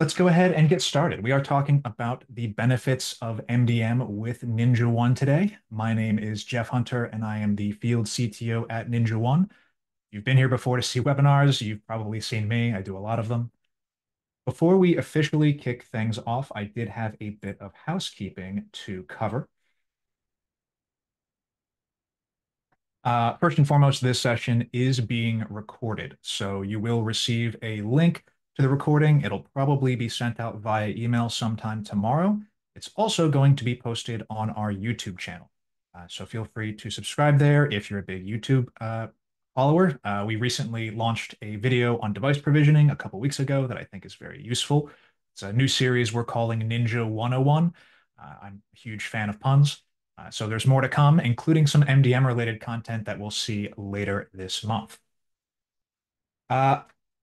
Let's go ahead and get started. We are talking about the benefits of MDM with Ninja One today. My name is Jeff Hunter, and I am the field CTO at Ninja One. You've been here before to see webinars. You've probably seen me. I do a lot of them. Before we officially kick things off, I did have a bit of housekeeping to cover. First and foremost, this session is being recorded, so you will receive a link to the recording. It'll probably be sent out via email sometime tomorrow. It's also going to be posted on our YouTube channel. So feel free to subscribe there if you're a big YouTube follower. We recently launched a video on device provisioning a couple weeks ago that I think is very useful. It's a new series we're calling Ninja 101. I'm a huge fan of puns. So there's more to come, including some MDM related content that we'll see later this month. Uh,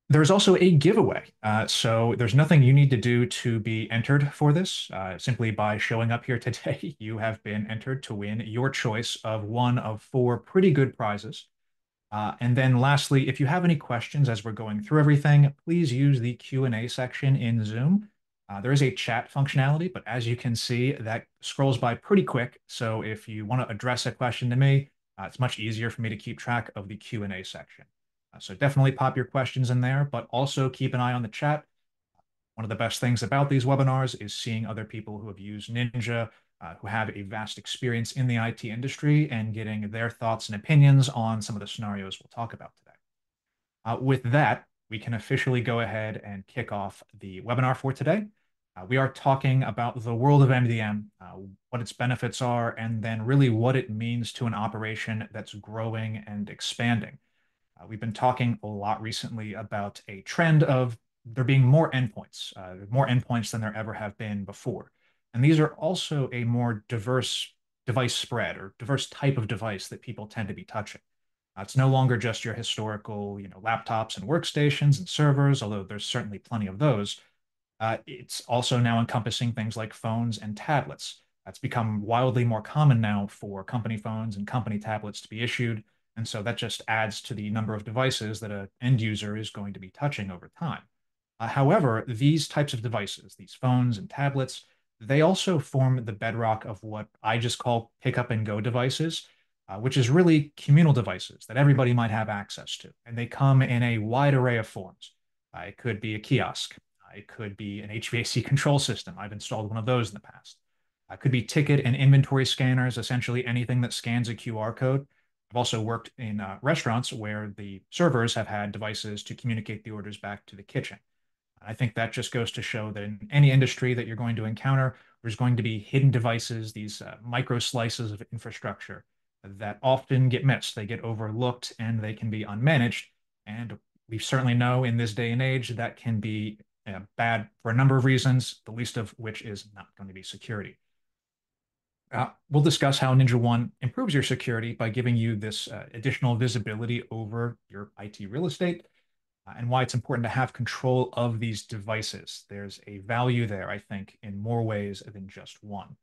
there's also a giveaway. So there's nothing you need to do to be entered for this. Simply by showing up here today, you have been entered to win your choice of one of four pretty good prizes. And then lastly, if you have any questions as we're going through everything, please use the Q&A section in Zoom. There is a chat functionality, but as you can see, that scrolls by pretty quick. So if you want to address a question to me, it's much easier for me to keep track of the Q&A section. So definitely pop your questions in there, but also keep an eye on the chat. One of the best things about these webinars is seeing other people who have used Ninja, who have a vast experience in the IT industry, and getting their thoughts and opinions on some of the scenarios we'll talk about today. With that, we can officially go ahead and kick off the webinar for today. We are talking about the world of MDM, what its benefits are, and then really what it means to an operation that's growing and expanding. We've been talking a lot recently about a trend of there being more endpoints than there ever have been before. And these are also a more diverse device spread or diverse type of device that people tend to be touching. It's no longer just your historical, laptops and workstations and servers, although there's certainly plenty of those. It's also now encompassing things like phones and tablets. That's become wildly more common now for company phones and company tablets to be issued. And so that just adds to the number of devices that an end user is going to be touching over time. However, these types of devices, these phones and tablets, they also form the bedrock of what I just call pick up and go devices, which is really communal devices that everybody might have access to. And they come in a wide array of forms. It could be a kiosk. It could be an HVAC control system. I've installed one of those in the past. It could be ticket and inventory scanners, essentially anything that scans a QR code. I've also worked in restaurants where the servers have had devices to communicate the orders back to the kitchen. I think that just goes to show that in any industry that you're going to encounter, there's going to be hidden devices, these micro slices of infrastructure that often get missed. They get overlooked and they can be unmanaged. And we certainly know in this day and age that can be bad for a number of reasons, the least of which is not going to be security. We'll discuss how Ninja One improves your security by giving you this additional visibility over your IT real estate and why it's important to have control of these devices. There's a value there, I think, in more ways than just one.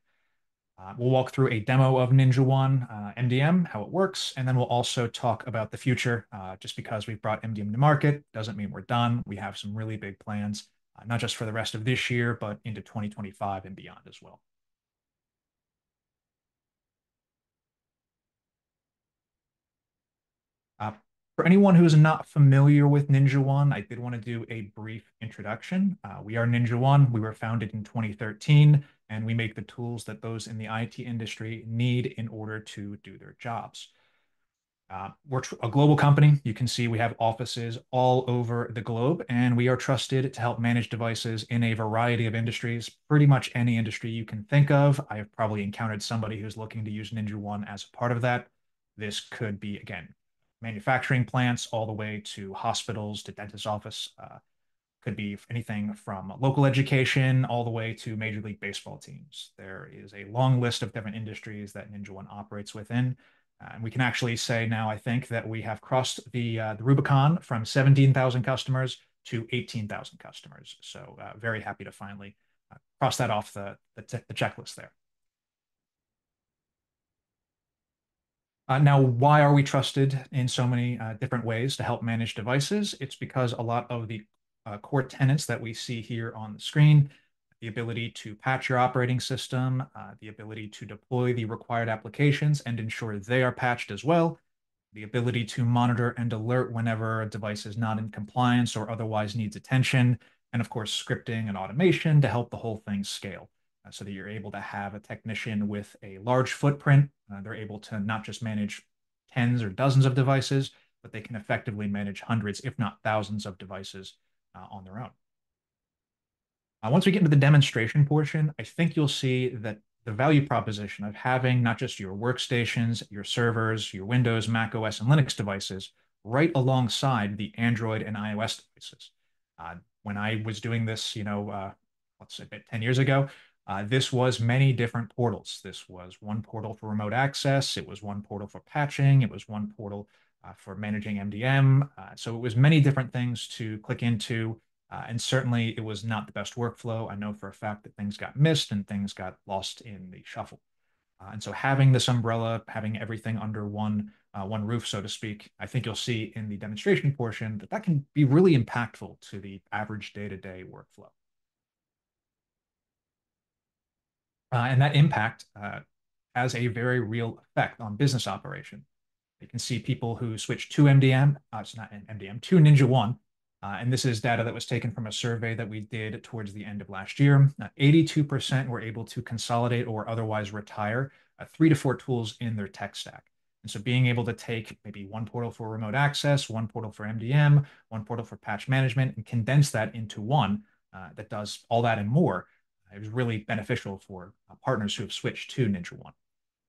We'll walk through a demo of Ninja One MDM, how it works, and then we'll also talk about the future. Just because we've brought MDM to market doesn't mean we're done. We have some really big plans, not just for the rest of this year, but into 2025 and beyond as well. Uh, for anyone who is not familiar with Ninja One, I did want to do a brief introduction. We are Ninja One. We were founded in 2013, and we make the tools that those in the IT industry need in order to do their jobs. We're a global company. You can see we have offices all over the globe, and we are trusted to help manage devices in a variety of industries, pretty much any industry you can think of. I have probably encountered somebody who's looking to use Ninja One as a part of that. This could be, again, manufacturing plants all the way to hospitals to dentist office. Could be anything from local education all the way to Major League Baseball teams. There is a long list of different industries that Ninja One operates within. And we can actually say now, I think, that we have crossed the Rubicon from 17,000 customers to 18,000 customers. So very happy to finally cross that off the checklist there. Now, why are we trusted in so many different ways to help manage devices? It's because a lot of the core tenets that we see here on the screen: the ability to patch your operating system, the ability to deploy the required applications and ensure they are patched as well, the ability to monitor and alert whenever a device is not in compliance or otherwise needs attention, and of course, scripting and automation to help the whole thing scale so that you're able to have a technician with a large footprint. They're able to not just manage tens or dozens of devices, but they can effectively manage hundreds, if not thousands, of devices on their own. Once we get into the demonstration portion, I think you'll see that the value proposition of having not just your workstations, your servers, your Windows, Mac OS, and Linux devices right alongside the Android and iOS devices. When I was doing this, let's say 10 years ago, this was many different portals. This was one portal for remote access. It was one portal for patching. It was one portal for managing MDM. So it was many different things to click into. And certainly it was not the best workflow. I know for a fact that things got missed and things got lost in the shuffle. And so having this umbrella, having everything under one roof, so to speak, I think you'll see in the demonstration portion that that can be really impactful to the average day-to-day workflow. And that impact has a very real effect on business operation. You can see people who switch to MDM, it's not MDM, to Ninja One. And this is data that was taken from a survey that we did towards the end of last year. 82% were able to consolidate or otherwise retire 3 to 4 tools in their tech stack. And so being able to take maybe one portal for remote access, one portal for MDM, one portal for patch management, and condense that into one that does all that and more, it was really beneficial for partners who have switched to Ninja One.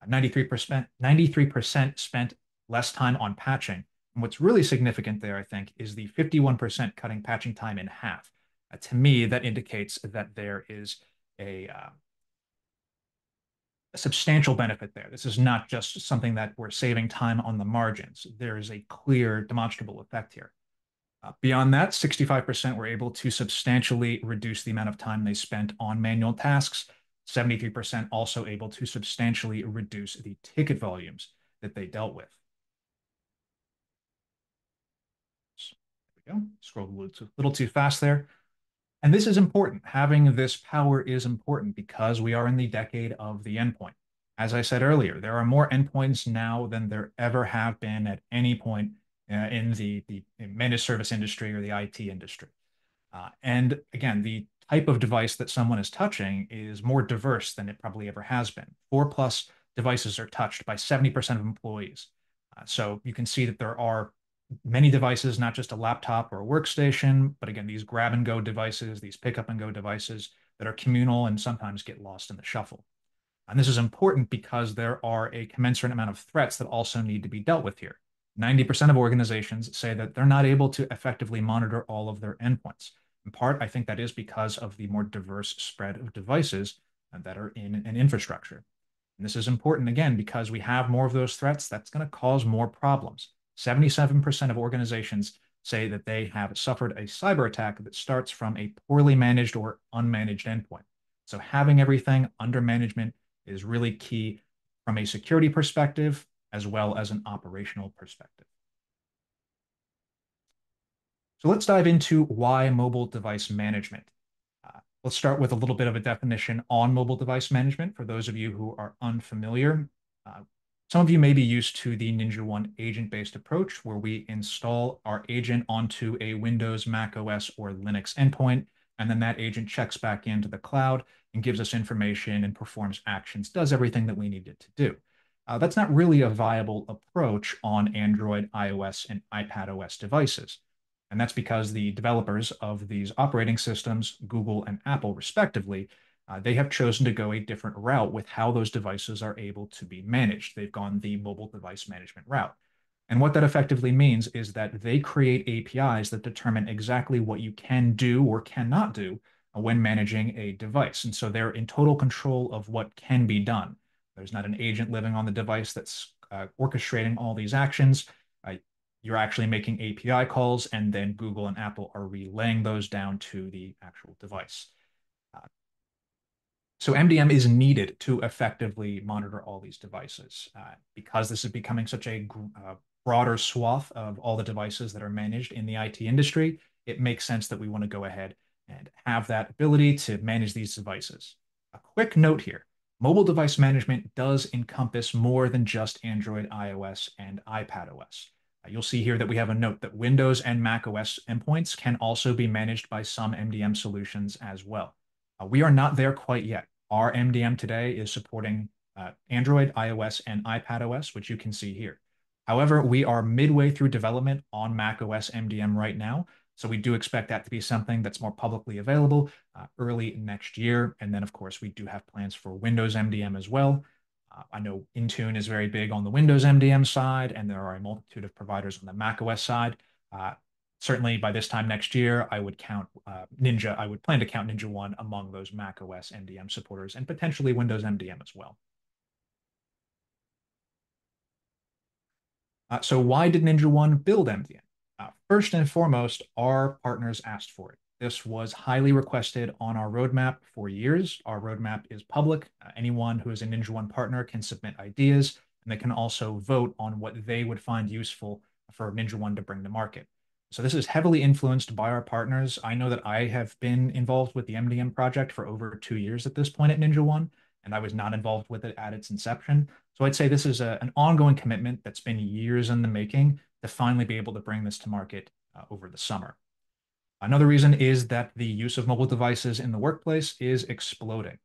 93% spent less time on patching. And what's really significant there, I think, is the 51% cutting patching time in half. To me, that indicates that there is a substantial benefit there. This is not just something that we're saving time on the margins. There is a clear demonstrable effect here. Beyond that, 65% were able to substantially reduce the amount of time they spent on manual tasks. 73% also able to substantially reduce the ticket volumes that they dealt with. There we go. Scrolled a little too fast there. And this is important. Having this power is important because we are in the decade of the endpoint. As I said earlier, there are more endpoints now than there ever have been at any point in the managed service industry or the IT industry. And again, the type of device that someone is touching is more diverse than it probably ever has been. 4+ devices are touched by 70% of employees. So you can see that there are many devices, not just a laptop or a workstation, but again, these grab and go devices, these pick up and go devices that are communal and sometimes get lost in the shuffle. And this is important because there are a commensurate amount of threats that also need to be dealt with here. 90% of organizations say that they're not able to effectively monitor all of their endpoints. In part, I think that is because of the more diverse spread of devices that are in an infrastructure. And this is important, again, because we have more of those threats, that's going to cause more problems. 77% of organizations say that they have suffered a cyber attack that starts from a poorly managed or unmanaged endpoint. So having everything under management is really key from a security perspective as well as an operational perspective. So let's dive into why mobile device management. Let's start with a little bit of a definition on mobile device management for those of you who are unfamiliar. Some of you may be used to the Ninja One agent-based approach, where we install our agent onto a Windows, Mac OS, or Linux endpoint, and then that agent checks back into the cloud and gives us information and performs actions, does everything that we need it to do. That's not really a viable approach on Android, iOS, and iPadOS devices. And that's because the developers of these operating systems, Google and Apple respectively, they have chosen to go a different route with how those devices are able to be managed. They've gone the mobile device management route. And what that effectively means is that they create APIs that determine exactly what you can do or cannot do when managing a device. And so they're in total control of what can be done. There's not an agent living on the device that's orchestrating all these actions. You're actually making API calls, and then Google and Apple are relaying those down to the actual device. So MDM is needed to effectively monitor all these devices because this is becoming such a broader swath of all the devices that are managed in the IT industry. it makes sense that we want to go ahead and have that ability to manage these devices. A quick note here. Mobile device management does encompass more than just Android, iOS, and iPadOS. You'll see here that we have a note that Windows and Mac OS endpoints can also be managed by some MDM solutions as well. We are not there quite yet. Our MDM today is supporting Android, iOS, and iPadOS, which you can see here. However, we are midway through development on Mac OS MDM right now, so we do expect that to be something that's more publicly available early next year. And then, of course, we do have plans for Windows MDM as well. I know Intune is very big on the Windows MDM side, and there are a multitude of providers on the Mac OS side. Certainly, by this time next year, I would count Ninja. I would plan to count Ninja One among those Mac OS MDM supporters, and potentially Windows MDM as well. So why did Ninja One build MDM? First and foremost, our partners asked for it. This was highly requested on our roadmap for years. Our roadmap is public. Anyone who is a Ninja One partner can submit ideas, and they can also vote on what they would find useful for Ninja One to bring to market. So this is heavily influenced by our partners. I know that I have been involved with the MDM project for over 2 years at this point at Ninja One, and I was not involved with it at its inception. So I'd say this is an ongoing commitment that's been years in the making to finally be able to bring this to market over the summer. Another reason is that the use of mobile devices in the workplace is exploding.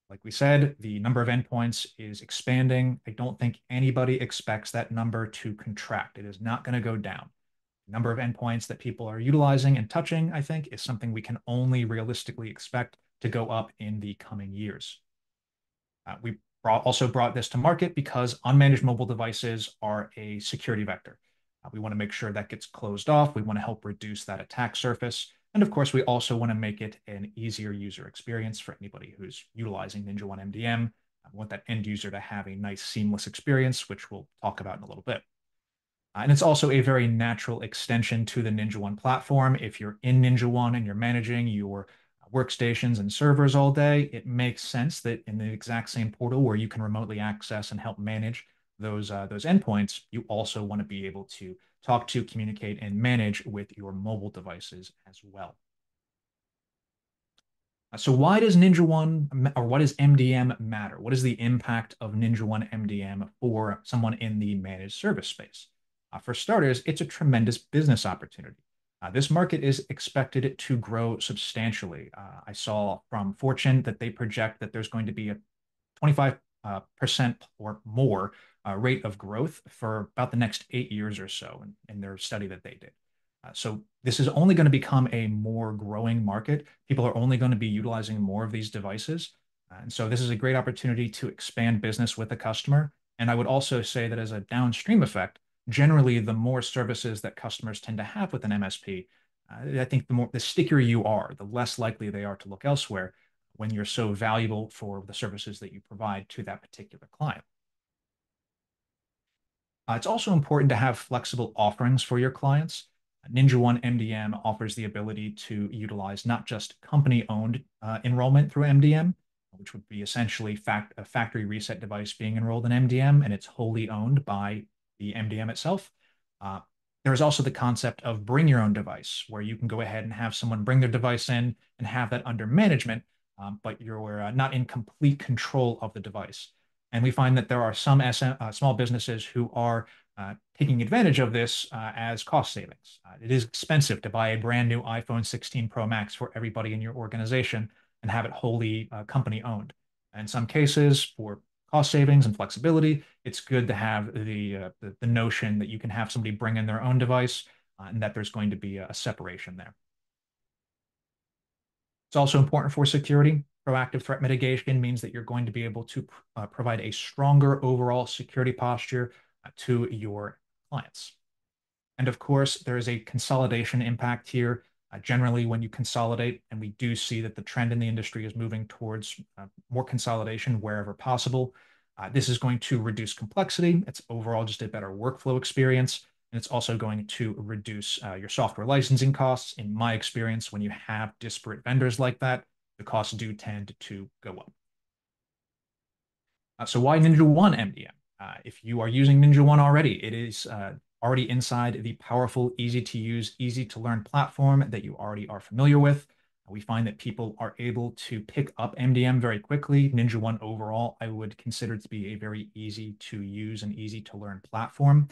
Like we said, the number of endpoints is expanding. I don't think anybody expects that number to contract. It is not going to go down. The number of endpoints that people are utilizing and touching, I think, is something we can only realistically expect to go up in the coming years. We also brought this to market because unmanaged mobile devices are a security vector. We want to make sure that gets closed off. We want to help reduce that attack surface. And of course, we also want to make it an easier user experience for anybody who's utilizing Ninja One MDM. We want that end user to have a nice, seamless experience, which we'll talk about in a little bit. And it's also a very natural extension to the Ninja One platform. If you're in Ninja One and you're managing your workstations and servers all day, it makes sense that in the exact same portal where you can remotely access and help manage those endpoints, you also want to be able to talk to, communicate, and manage with your mobile devices as well. So why does Ninja One, or what does MDM matter? What is the impact of Ninja One MDM for someone in the managed service space? For starters, it's a tremendous business opportunity. This market is expected to grow substantially. I saw from Fortune that they project that there's going to be a 25% or more rate of growth for about the next 8 years or so in their study that they did. So this is only going to become a more growing market. People are only going to be utilizing more of these devices. And so this is a great opportunity to expand business with a customer. And I would also say that as a downstream effect, generally, the more services that customers tend to have with an MSP, I think the stickier you are, the less likely they are to look elsewhere when you're so valuable for the services that you provide to that particular client. It's also important to have flexible offerings for your clients. Ninja One MDM offers the ability to utilize not just company-owned enrollment through MDM, which would be essentially a factory reset device being enrolled in MDM, and it's wholly owned by the MDM itself. There is also the concept of bring your own device, where you can go ahead and have someone bring their device in and have that under management, but you're not in complete control of the device. And we find that there are some small businesses who are taking advantage of this as cost savings. It is expensive to buy a brand new iPhone 16 Pro Max for everybody in your organization and have it wholly company owned. In some cases, for cost savings and flexibility, it's good to have the notion that you can have somebody bring in their own device and that there's going to be a separation there. It's also important for security. Proactive threat mitigation means that you're going to be able to provide a stronger overall security posture to your clients. And of course, there is a consolidation impact here. Generally, when you consolidate, and we do see that the trend in the industry is moving towards more consolidation wherever possible, this is going to reduce complexity. It's overall just a better workflow experience. And it's also going to reduce your software licensing costs. In my experience, when you have disparate vendors like that, the costs do tend to go up. So why Ninja One MDM? If you are using Ninja One already, it is already inside the powerful, easy to use, easy to learn platform that you already are familiar with. We find that people are able to pick up MDM very quickly. Ninja One overall, I would consider to be a very easy to use and easy to learn platform.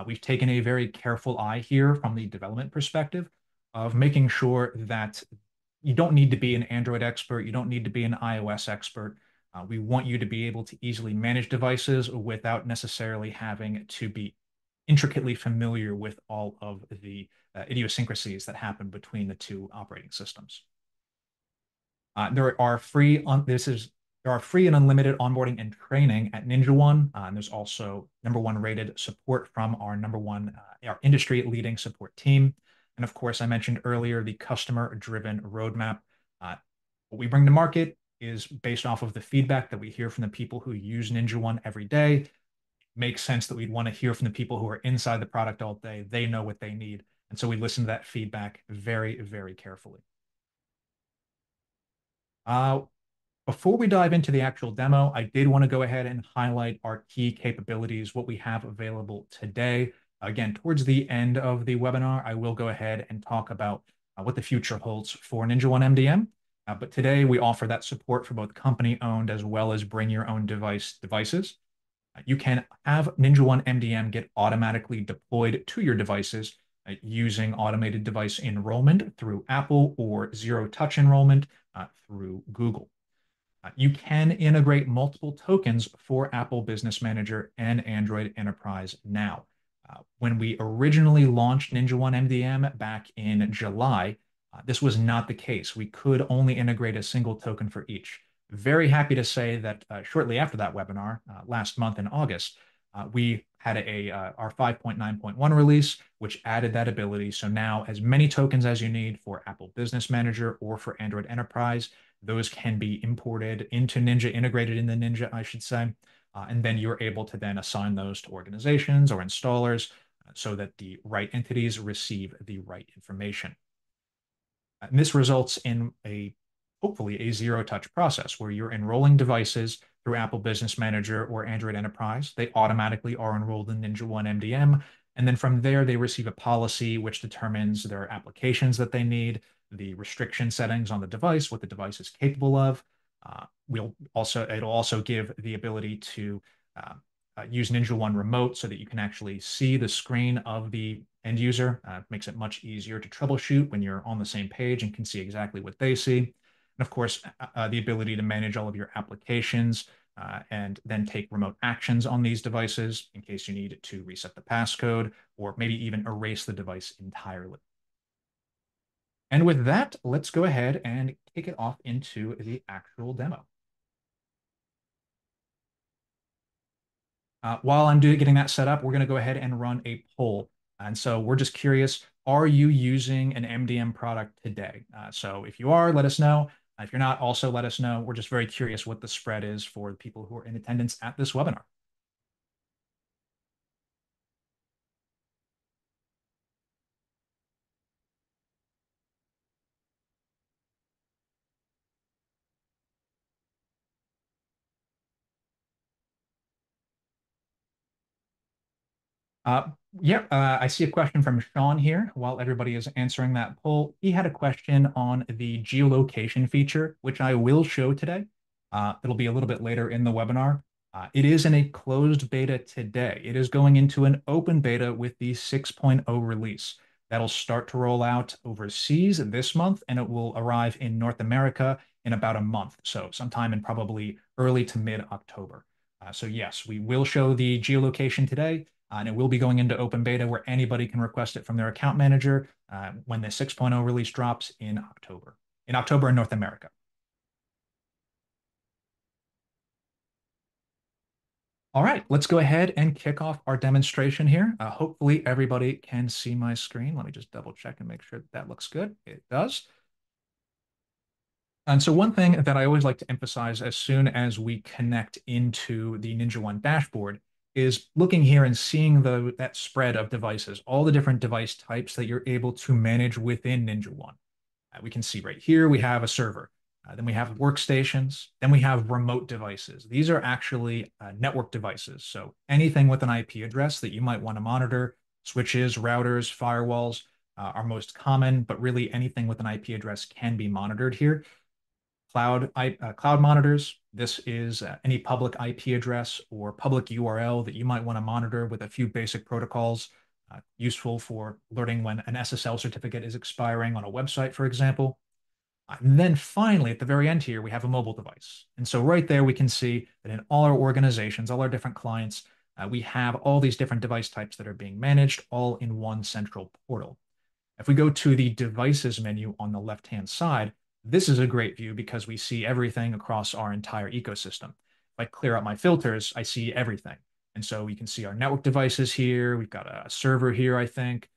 We've taken a very careful eye here from the development perspective of making sure that you don't need to be an Android expert, you don't need to be an iOS expert. We want you to be able to easily manage devices without necessarily having to be intricately familiar with all of the idiosyncrasies that happen between the two operating systems. There are free on this is there are free and unlimited onboarding and training at Ninja One. And there's also #1 rated support from our industry leading support team. And of course, I mentioned earlier the customer driven roadmap. What we bring to market is based off of the feedback that we hear from the people who use Ninja One every day. It makes sense that we'd want to hear from the people who are inside the product all day. They know what they need. And so we listen to that feedback very, very carefully. Uh, Before we dive into the actual demo, I did want to go ahead and highlight our key capabilities, what we have available today. Again, towards the end of the webinar, I will go ahead and talk about what the future holds for Ninja One MDM. But today we offer that support for both company-owned as well as bring your own devices. You can have Ninja One MDM get automatically deployed to your devices using automated device enrollment through Apple or zero-touch enrollment through Google. You can integrate multiple tokens for Apple Business Manager and Android Enterprise now. When we originally launched Ninja One MDM back in July, this was not the case. We could only integrate a single token for each. Very happy to say that shortly after that webinar, last month in August, we had our 5.9.1 release, which added that ability. So now as many tokens as you need for Apple Business Manager or for Android Enterprise, those can be imported into Ninja, integrated in the Ninja, I should say. And then you're able to then assign those to organizations or installers so that the right entities receive the right information. And this results in hopefully a zero-touch process where you're enrolling devices through Apple Business Manager or Android Enterprise. They automatically are enrolled in Ninja One MDM. And then from there, they receive a policy which determines their applications that they need, the restriction settings on the device, what the device is capable of. It'll also give the ability to use Ninja One Remote so that you can actually see the screen of the end user. Makes it much easier to troubleshoot when you're on the same page and can see exactly what they see. And of course, the ability to manage all of your applications and then take remote actions on these devices in case you need to reset the passcode or maybe even erase the device entirely. And with that, let's go ahead and kick it off into the actual demo. While I'm getting that set up, we're going to go ahead and run a poll. And so we're just curious, are you using an MDM product today? So if you are, let us know. If you're not, also let us know. We're just very curious what the spread is for the people who are in attendance at this webinar. I see a question from Sean here while everybody is answering that poll. He had a question on the geolocation feature, which I will show today. It'll be a little bit later in the webinar. It is in a closed beta today. It is going into an open beta with the 6.0 release. That'll start to roll out overseas this month, and it will arrive in North America in about a month. So sometime in probably early to mid-October. So yes, we will show the geolocation today. And it will be going into open beta where anybody can request it from their account manager when the 6.0 release drops in October. In October in North America. All right, let's go ahead and kick off our demonstration here. Hopefully everybody can see my screen. Let me just double check and make sure that looks good. It does. And so one thing that I always like to emphasize as soon as we connect into the Ninja One dashboard is looking here and seeing that spread of devices, all the different device types that you're able to manage within Ninja One. We can see right here, we have a server. Then we have workstations. Then we have remote devices. These are actually network devices. So anything with an IP address that you might want to monitor, Switches, routers, firewalls are most common, but really anything with an IP address can be monitored here. Cloud monitors. This is any public IP address or public URL that you might want to monitor with a few basic protocols, useful for alerting when an SSL certificate is expiring on a website, for example. And then finally, at the very end here, we have a mobile device. And so right there, we can see that in all our organizations, all our different clients, we have all these different device types that are being managed all in one central portal. If we go to the devices menu on the left-hand side, this is a great view because we see everything across our entire ecosystem. If I clear out my filters, I see everything. And so we can see our network devices here. We've got a server here, I think.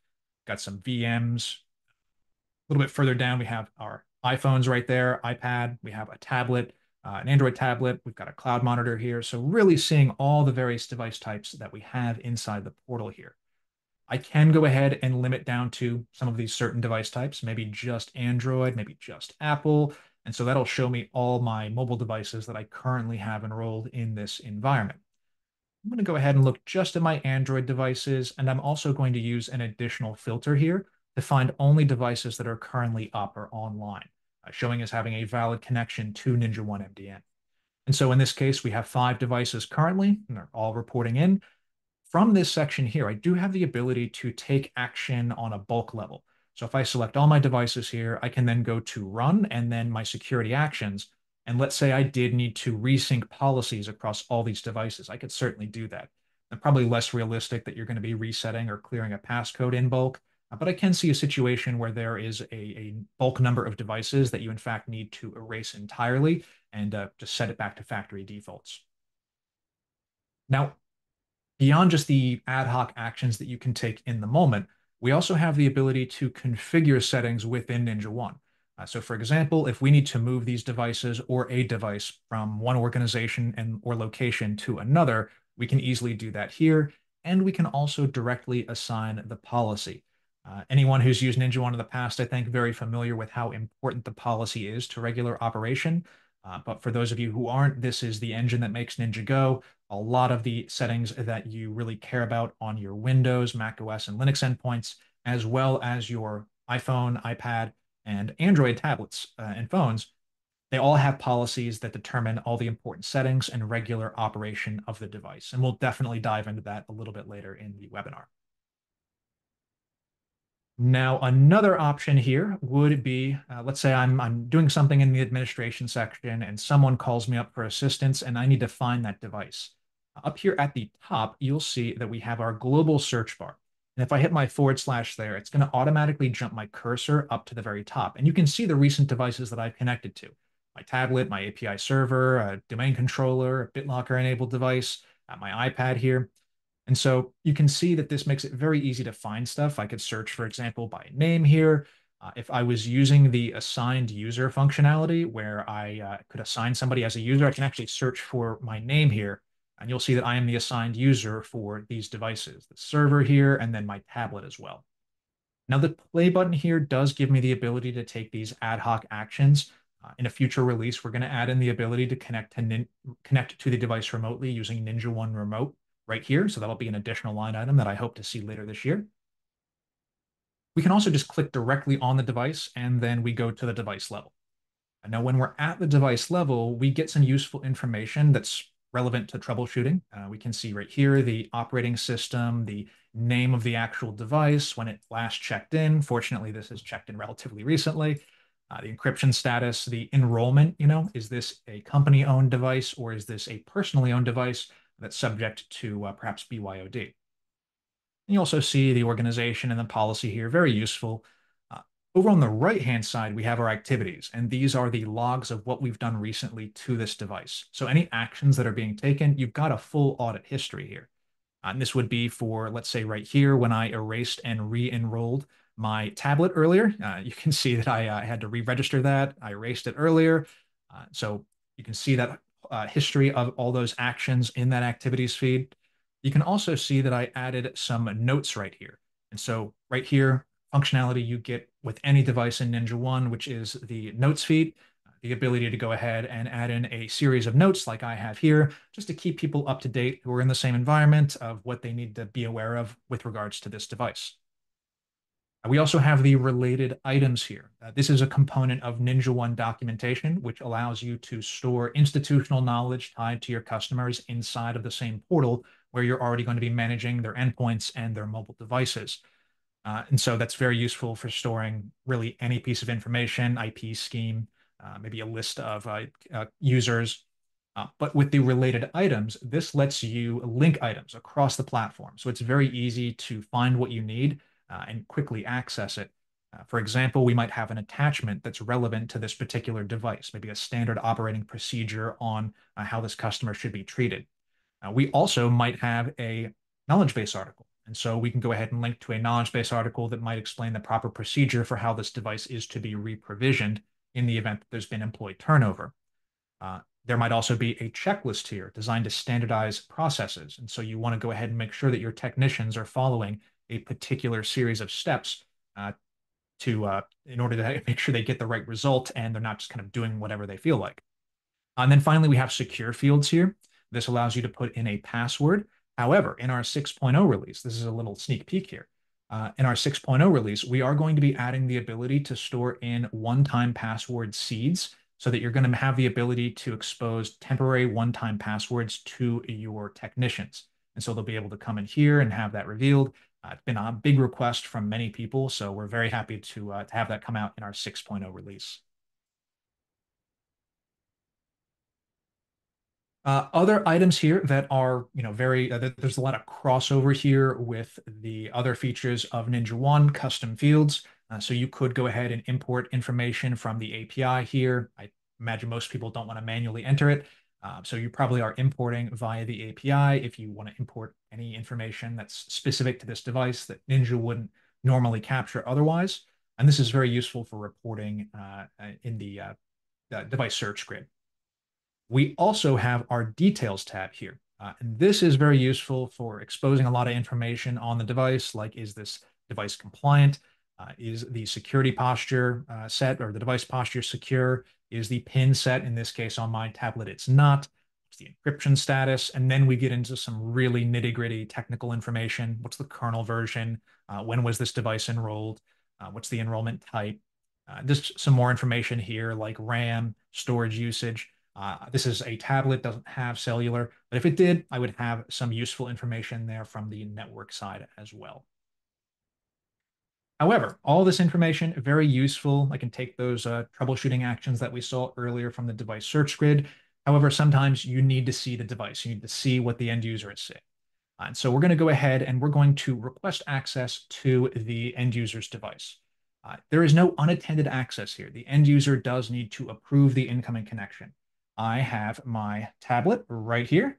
Got some VMs. A little bit further down, we have our iPhones right there, iPad. We have a tablet, an Android tablet. We've got a cloud monitor here. So really seeing all the various device types that we have inside the portal here. I can go ahead and limit down to some of these certain device types, maybe just Android, maybe just Apple. And so that'll show me all my mobile devices that I currently have enrolled in this environment. I'm going to go ahead and look just at my Android devices, and I'm also going to use an additional filter here to find only devices that are currently up or online, showing as having a valid connection to Ninja One MDM. And so in this case, we have 5 devices currently, and they're all reporting in. From this section here, I do have the ability to take action on a bulk level. So if I select all my devices here, I can then go to run and then my security actions. And let's say I did need to resync policies across all these devices. I could certainly do that. And probably less realistic that you're going to be resetting or clearing a passcode in bulk. But I can see a situation where there is a bulk number of devices that you in fact need to erase entirely and just set it back to factory defaults. Now, beyond just the ad hoc actions that you can take in the moment, we also have the ability to configure settings within NinjaOne. So for example, if we need to move these devices or a device from one organization or location to another, we can easily do that here. And we can also directly assign the policy. Anyone who's used NinjaOne in the past, I think, very familiar with how important the policy is to regular operation. But for those of you who aren't, this is the engine that makes Ninja go. A lot of the settings that you really care about on your Windows, Mac OS, and Linux endpoints, as well as your iPhone, iPad, and Android tablets and phones, they all have policies that determine all the important settings and regular operation of the device. And we'll definitely dive into that a little bit later in the webinar. Now, another option here would be, let's say I'm doing something in the administration section and someone calls me up for assistance and I need to find that device. Up here at the top, you'll see that we have our global search bar. And if I hit my / there, it's going to automatically jump my cursor up to the very top. And you can see the recent devices that I've connected to. My tablet, my API server, a domain controller, a BitLocker enabled device, my iPad here. And so you can see that this makes it very easy to find stuff. I could search, for example, by name here. If I was using the assigned user functionality where I could assign somebody as a user, I can actually search for my name here. And you'll see that I am the assigned user for these devices, the server here, and then my tablet as well. Now, the play button here does give me the ability to take these ad hoc actions. In a future release, we're going to add in the ability to connect to the device remotely using NinjaOne Remote right here. So that'll be an additional line item that I hope to see later this year. We can also just click directly on the device and then we go to the device level. And now when we're at the device level, we get some useful information that's relevant to troubleshooting. We can see right here the operating system, the name of the actual device, when it last checked in. Fortunately, this has checked in relatively recently. The encryption status, the enrollment, is this a company-owned device or is this a personally owned device that's subject to perhaps BYOD? And you also see the organization and the policy here, very useful. Over on the right-hand side, we have our activities, and these are the logs of what we've done recently to this device. So any actions that are being taken, you've got a full audit history here. And this would be for, let's say right here, when I erased and re-enrolled my tablet earlier. You can see that I had to re-register that. I erased it earlier. So you can see that history of all those actions in that activities feed. You can also see that I added some notes right here. And so right here, functionality you get with any device in NinjaOne, which is the notes feed. The ability to go ahead and add in a series of notes like I have here, just to keep people up to date who are in the same environment of what they need to be aware of with regards to this device. We also have the related items here. This is a component of Ninja One documentation, which allows you to store institutional knowledge tied to your customers inside of the same portal where you're already going to be managing their endpoints and their mobile devices. And so that's very useful for storing really any piece of information, IP scheme, maybe a list of users. But with the related items, this lets you link items across the platform. So it's very easy to find what you need and quickly access it. For example, we might have an attachment that's relevant to this particular device, maybe a standard operating procedure on how this customer should be treated. We also might have a knowledge base article. And so we can go ahead and link to a knowledge base article that might explain the proper procedure for how this device is to be re-provisioned in the event that there's been employee turnover. There might also be a checklist here designed to standardize processes. And so you want to go ahead and make sure that your technicians are following a particular series of steps in order to make sure they get the right result and they're not just kind of doing whatever they feel like. And then finally, we have secure fields here. This allows you to put in a password. However, in our 6.0 release, this is a little sneak peek here. In our 6.0 release, we are going to be adding the ability to store in one-time password seeds so that you're going to have the ability to expose temporary one-time passwords to your technicians. And so they'll be able to come in here and have that revealed. It's been a big request from many people, so we're very happy to have that come out in our 6.0 release. Other items here that are, there's a lot of crossover here with the other features of Ninja One custom fields. So you could go ahead and import information from the API here. I imagine most people don't want to manually enter it. So you probably are importing via the API if you want to import any information that's specific to this device that Ninja wouldn't normally capture otherwise. And this is very useful for reporting in the device search grid. We also have our details tab here. And this is very useful for exposing a lot of information on the device, like is this device compliant? Is the security posture set or the device posture secure? Is the pin set? In this case, on my tablet, it's not. What's the encryption status? And then we get into some really nitty-gritty technical information. What's the kernel version? When was this device enrolled? What's the enrollment type? Just some more information here like RAM, storage usage. This is a tablet, doesn't have cellular, but if it did, I would have some useful information there from the network side as well. However, all this information, very useful. I can take those troubleshooting actions that we saw earlier from the device search grid. However, sometimes you need to see the device. You need to see what the end user is saying. And so we're going to go ahead and we're going to request access to the end user's device. There is no unattended access here. The end user does need to approve the incoming connection. I have my tablet right here.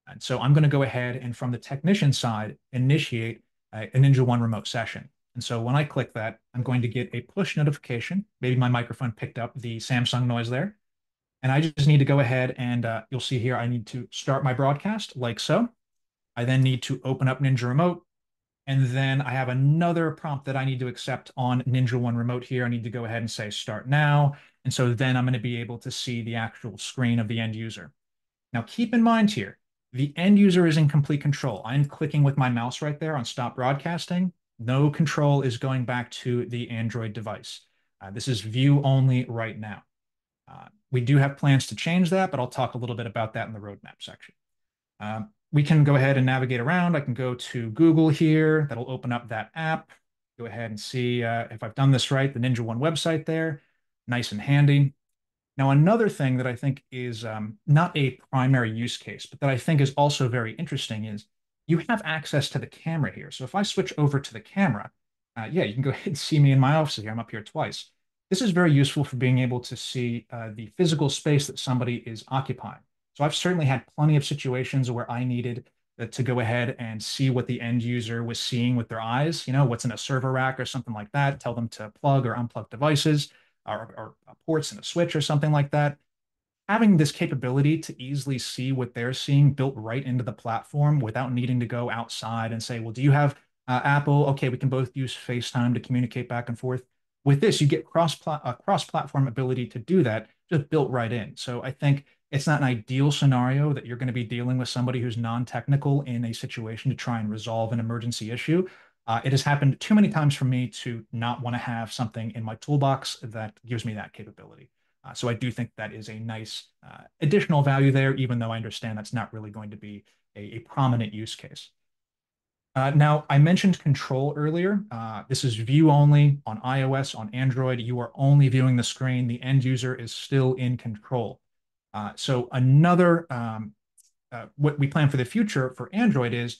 And so I'm going to go ahead and from the technician side, initiate a Ninja One remote session. And so when I click that, I'm going to get a push notification. Maybe my microphone picked up the Samsung noise there. And I just need to go ahead and you'll see here, I need to start my broadcast like so. I then need to open up Ninja Remote. And then I have another prompt that I need to accept on Ninja One Remote here. I need to go ahead and say start now. And so then I'm going to be able to see the actual screen of the end user. Now keep in mind here, the end user is in complete control. I'm clicking with my mouse right there on stop broadcasting. No control is going back to the Android device. This is view only right now. We do have plans to change that, but I'll talk a little bit about that in the roadmap section. We can go ahead and navigate around. I can go to Google here. That'll open up that app. Go ahead and see if I've done this right, the Ninja One website there. Nice and handy. Now, another thing that I think is not a primary use case, but that I think is also very interesting is you have access to the camera here. So if I switch over to the camera, yeah, you can go ahead and see me in my office here. I'm up here twice. This is very useful for being able to see the physical space that somebody is occupying. So I've certainly had plenty of situations where I needed to go ahead and see what the end user was seeing with their eyes, what's in a server rack or something like that, tell them to plug or unplug devices or ports in a switch or something like that. Having this capability to easily see what they're seeing built right into the platform without needing to go outside and say, well, do you have Apple? Okay, we can both use FaceTime to communicate back and forth. With this, you get cross-platform ability to do that just built right in. So I think it's not an ideal scenario that you're going to be dealing with somebody who's non-technical in a situation to try and resolve an emergency issue. It has happened too many times for me to not want to have something in my toolbox that gives me that capability. So I do think that is a nice additional value there, even though I understand that's not really going to be a prominent use case. Now, I mentioned control earlier. This is view only on iOS, on Android. You are only viewing the screen. The end user is still in control. So what we plan for the future for Android is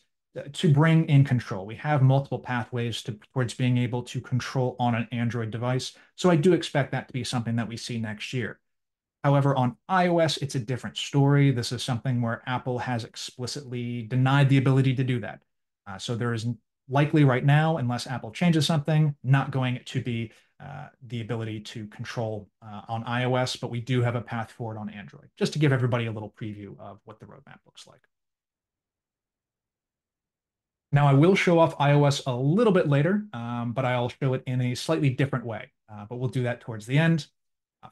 to bring in control. We have multiple pathways towards being able to control on an Android device. So I do expect that to be something that we see next year. However, on iOS, it's a different story. This is something where Apple has explicitly denied the ability to do that. So there is likely right now, unless Apple changes something, not going to be the ability to control on iOS, but we do have a path forward on Android, just to give everybody a little preview of what the roadmap looks like. Now, I will show off iOS a little bit later, but I'll show it in a slightly different way. But we'll do that towards the end.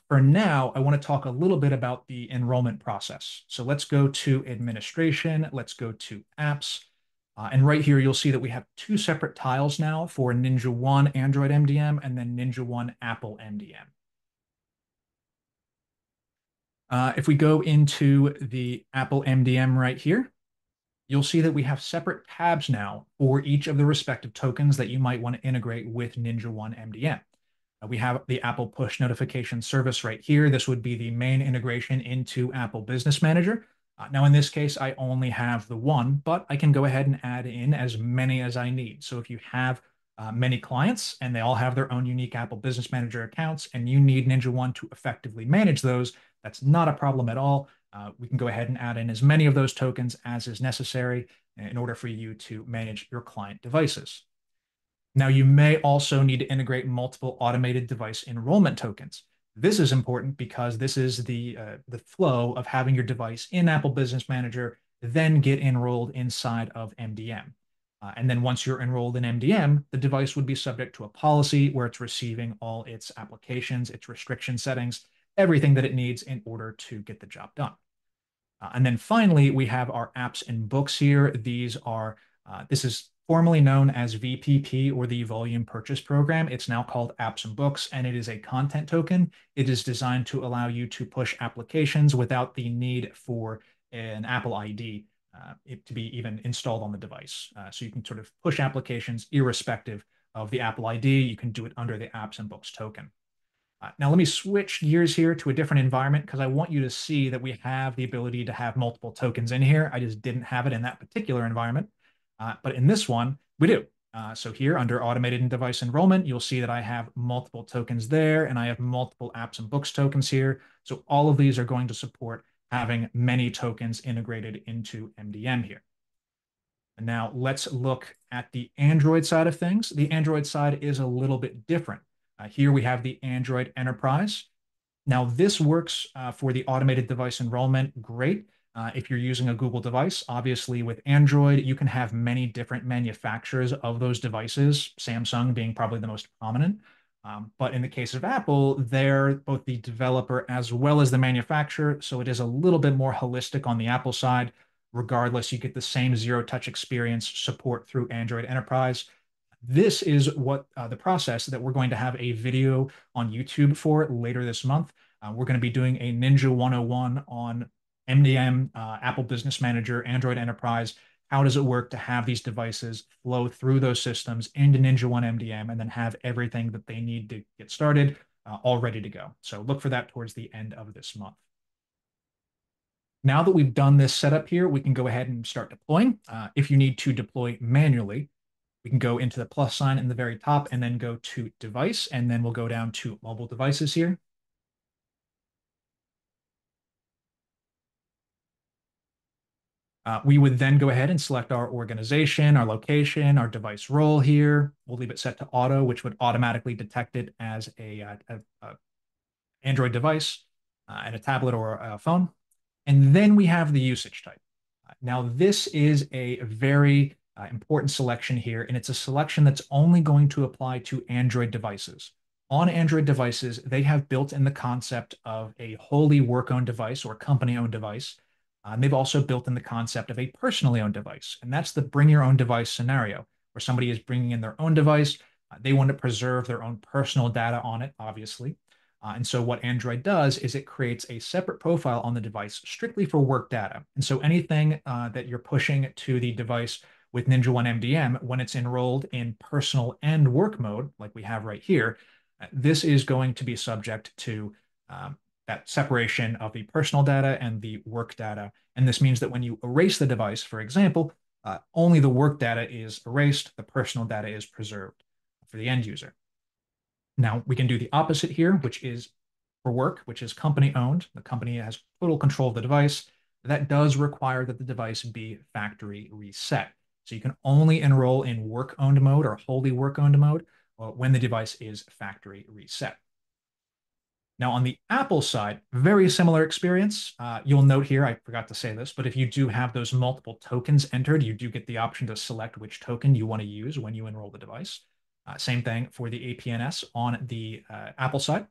For now, I want to talk a little bit about the enrollment process. So let's go to administration. Let's go to apps. And right here, you'll see that we have two separate tiles now for Ninja One Android MDM and then Ninja One Apple MDM. If we go into the Apple MDM right here, you'll see that we have separate tabs now for each of the respective tokens that you might want to integrate with Ninja One MDM. We have the Apple push notification service right here. This would be the main integration into Apple Business Manager. Now, in this case, I only have the one, but I can go ahead and add in as many as I need. So if you have many clients and they all have their own unique Apple Business Manager accounts and you need Ninja One to effectively manage those, that's not a problem at all. We can go ahead and add in as many of those tokens as is necessary in order for you to manage your client devices. Now, you may also need to integrate multiple automated device enrollment tokens. This is important because this is the flow of having your device in Apple Business Manager, then get enrolled inside of MDM. And then once you're enrolled in MDM, the device would be subject to a policy where it's receiving all its applications, its restriction settings, everything that it needs in order to get the job done. And then finally, we have our apps and books here. This is formerly known as VPP or the Volume Purchase Program. It's now called Apps and Books, and it is a content token. It is designed to allow you to push applications without the need for an Apple ID to be even installed on the device. So you can sort of push applications irrespective of the Apple ID. You can do it under the Apps and Books token. Now let me switch gears here to a different environment because I want you to see that we have the ability to have multiple tokens in here. I just didn't have it in that particular environment. But in this one, we do. So here under automated and device enrollment, you'll see that I have multiple tokens there and I have multiple apps and books tokens here. So all of these are going to support having many tokens integrated into MDM here. And now let's look at the Android side of things. The Android side is a little bit different. Here we have the Android Enterprise. Now this works for the automated device enrollment, great. If you're using a Google device, obviously with Android, you can have many different manufacturers of those devices, Samsung being probably the most prominent. But in the case of Apple, they're both the developer as well as the manufacturer. So it is a little bit more holistic on the Apple side. Regardless, you get the same zero-touch experience support through Android Enterprise. This is what the process that we're going to have a video on YouTube for later this month. We're going to be doing a Ninja 101 on MDM, Apple Business Manager, Android Enterprise. How does it work to have these devices flow through those systems into Ninja One MDM and then have everything that they need to get started all ready to go? So look for that towards the end of this month. Now that we've done this setup here, we can go ahead and start deploying. If you need to deploy manually, we can go into the plus sign in the very top and then go to device, and then we'll go down to mobile devices here. We would then go ahead and select our organization, our location, our device role here. We'll leave it set to auto, which would automatically detect it as a Android device and a tablet or a phone. And then we have the usage type. Now, this is a very important selection here, and it's a selection that's only going to apply to Android devices. On Android devices, they have built in the concept of a wholly work-owned device or company-owned device. And they've also built in the concept of a personally owned device. And that's the bring your own device scenario, where somebody is bringing in their own device. They want to preserve their own personal data on it, obviously. And so what Android does is it creates a separate profile on the device strictly for work data. And so anything that you're pushing to the device with Ninja One MDM, when it's enrolled in personal and work mode, like we have right here, this is going to be subject to that separation of the personal data and the work data. And this means that when you erase the device, for example, only the work data is erased, the personal data is preserved for the end user. Now, we can do the opposite here, which is for work, which is company owned. The company has total control of the device. That does require that the device be factory reset. So you can only enroll in work owned mode or wholly work owned mode when the device is factory reset. Now, on the Apple side, very similar experience. You'll note here, I forgot to say this, but if you do have those multiple tokens entered, you do get the option to select which token you want to use when you enroll the device. Same thing for the APNs on the Apple side.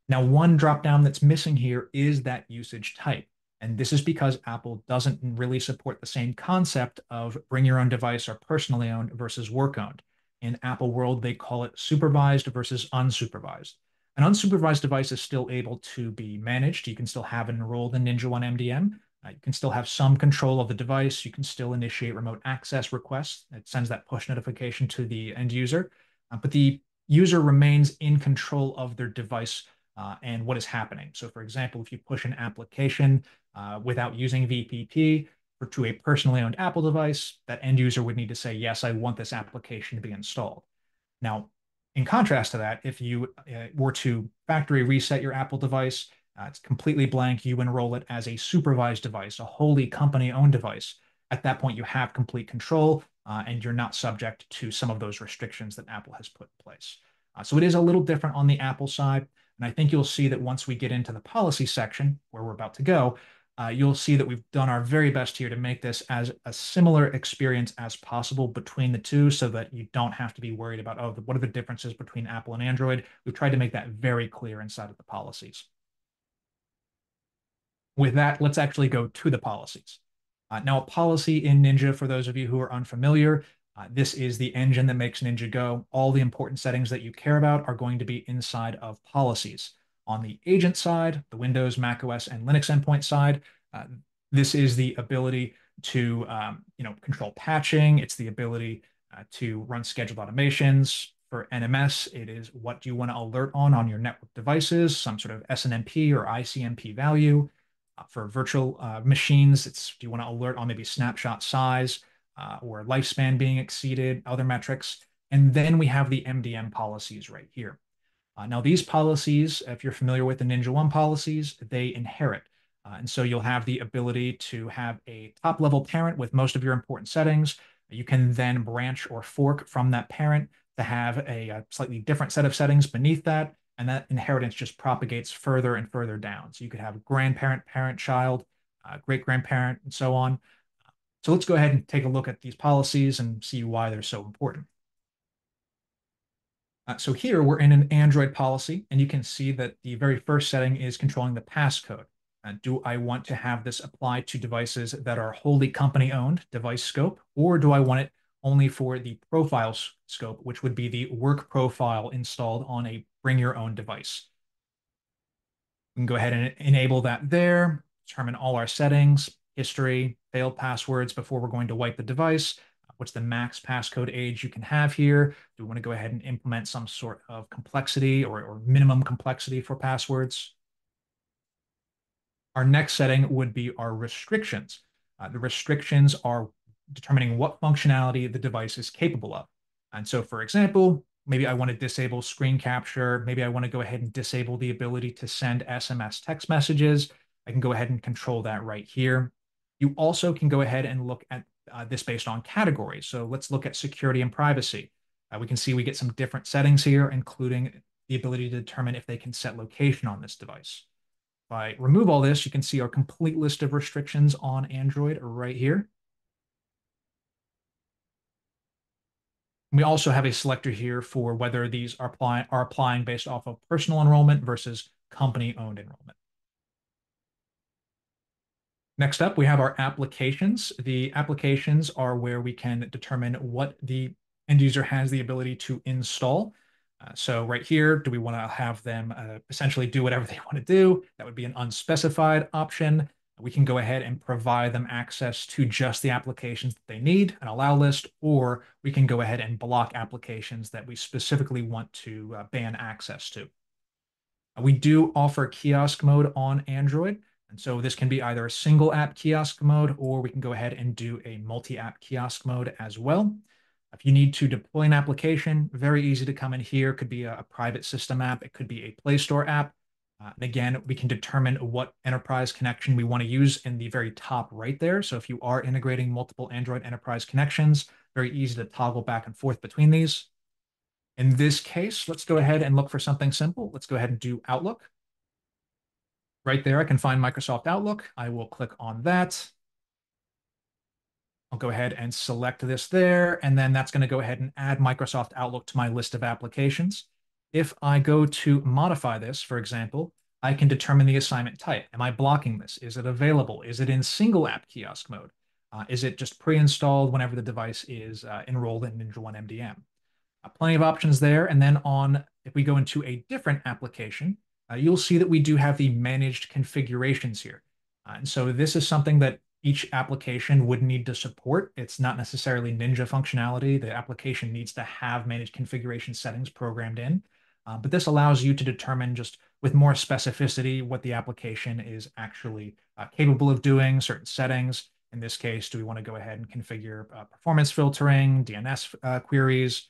Now, one dropdown that's missing here is that usage type. And this is because Apple doesn't really support the same concept of bring your own device or personally owned versus work owned. In Apple world, they call it supervised versus unsupervised. An unsupervised device is still able to be managed. You can still have it enrolled in Ninja One MDM. You can still have some control of the device. You can still initiate remote access requests. It sends that push notification to the end user, but the user remains in control of their device and what is happening. So, for example, if you push an application without using VPP to a personally owned Apple device, that end user would need to say, yes, I want this application to be installed. Now, in contrast to that, if you were to factory reset your Apple device, it's completely blank. You enroll it as a supervised device, a wholly company-owned device. At that point, you have complete control, and you're not subject to some of those restrictions that Apple has put in place. So it is a little different on the Apple side. And I think you'll see that once we get into the policy section, where we're about to go, you'll see that we've done our very best here to make this as a similar experience as possible between the two so that you don't have to be worried about, oh, what are the differences between Apple and Android? We've tried to make that very clear inside of the policies. With that, let's actually go to the policies. Now, a policy in Ninja, for those of you who are unfamiliar, this is the engine that makes Ninja go. All the important settings that you care about are going to be inside of policies. On the agent side, the Windows, macOS, and Linux endpoint side, this is the ability to control patching. It's the ability to run scheduled automations. For NMS, it is what do you want to alert on your network devices, some sort of SNMP or ICMP value. For virtual machines, it's do you want to alert on maybe snapshot size or lifespan being exceeded, other metrics. And then we have the MDM policies right here. Now, these policies, if you're familiar with the Ninja One policies, they inherit. And so you'll have the ability to have a top level parent with most of your important settings. You can then branch or fork from that parent to have a slightly different set of settings beneath that. And that inheritance just propagates further and further down. So you could have grandparent, parent, child, great grandparent, and so on. So let's go ahead and take a look at these policies and see why they're so important. So here we're in an Android policy, and you can see that the very first setting is controlling the passcode. Do I want to have this apply to devices that are wholly company-owned, device scope, or do I want it only for the profile scope, which would be the work profile installed on a bring your own device? We can go ahead and enable that there, determine all our settings, history, failed passwords before we're going to wipe the device. What's the max passcode age you can have here? Do we want to go ahead and implement some sort of complexity or minimum complexity for passwords? Our next setting would be our restrictions. The restrictions are determining what functionality the device is capable of. And so, for example, maybe I want to disable screen capture. Maybe I want to go ahead and disable the ability to send SMS text messages. I can go ahead and control that right here. You also can go ahead and look at this based on categories. So let's look at security and privacy. We can see we get some different settings here, including the ability to determine if they can set location on this device. If I remove all this, you can see our complete list of restrictions on Android right here. We also have a selector here for whether these are applying based off of personal enrollment versus company-owned enrollment. Next up, we have our applications. The applications are where we can determine what the end user has the ability to install. So right here, do we want to have them essentially do whatever they want to do? That would be an unspecified option. We can go ahead and provide them access to just the applications that they need, an allow list, or we can go ahead and block applications that we specifically want to ban access to. We do offer kiosk mode on Android. And so this can be either a single app kiosk mode, or we can go ahead and do a multi-app kiosk mode as well. If you need to deploy an application, very easy to come in here. It could be a private system app. It could be a Play Store app. And again, we can determine what enterprise connection we want to use in the very top right there. So if you are integrating multiple Android enterprise connections, very easy to toggle back and forth between these. In this case, let's go ahead and look for something simple. Let's go ahead and do Outlook. Right there, I can find Microsoft Outlook. I will click on that. I'll go ahead and select this there, and then that's going to go ahead and add Microsoft Outlook to my list of applications. If I go to modify this, for example, I can determine the assignment type. Am I blocking this? Is it available? Is it in single app kiosk mode? Is it just pre-installed whenever the device is enrolled in Ninja One MDM? Plenty of options there. And then if we go into a different application, you'll see that we do have the managed configurations here. And so this is something that each application would need to support. It's not necessarily Ninja functionality. The application needs to have managed configuration settings programmed in. But this allows you to determine just with more specificity what the application is actually capable of doing, certain settings. In this case, do we want to go ahead and configure performance filtering, DNS queries,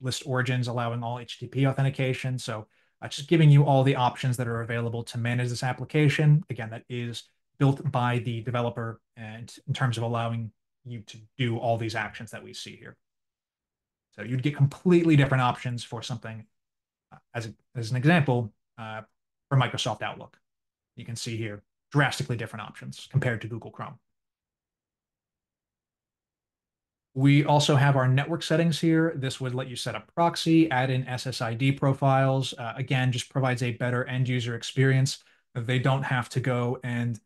list origins, allowing all HTTP authentication. So just giving you all the options that are available to manage this application. Again, that is built by the developer and in terms of allowing you to do all these actions that we see here. So you'd get completely different options for something, as an example, for Microsoft Outlook. You can see here drastically different options compared to Google Chrome. We also have our network settings here. This would let you set up proxy, add in SSID profiles. Again, just provides a better end user experience. They don't have to go and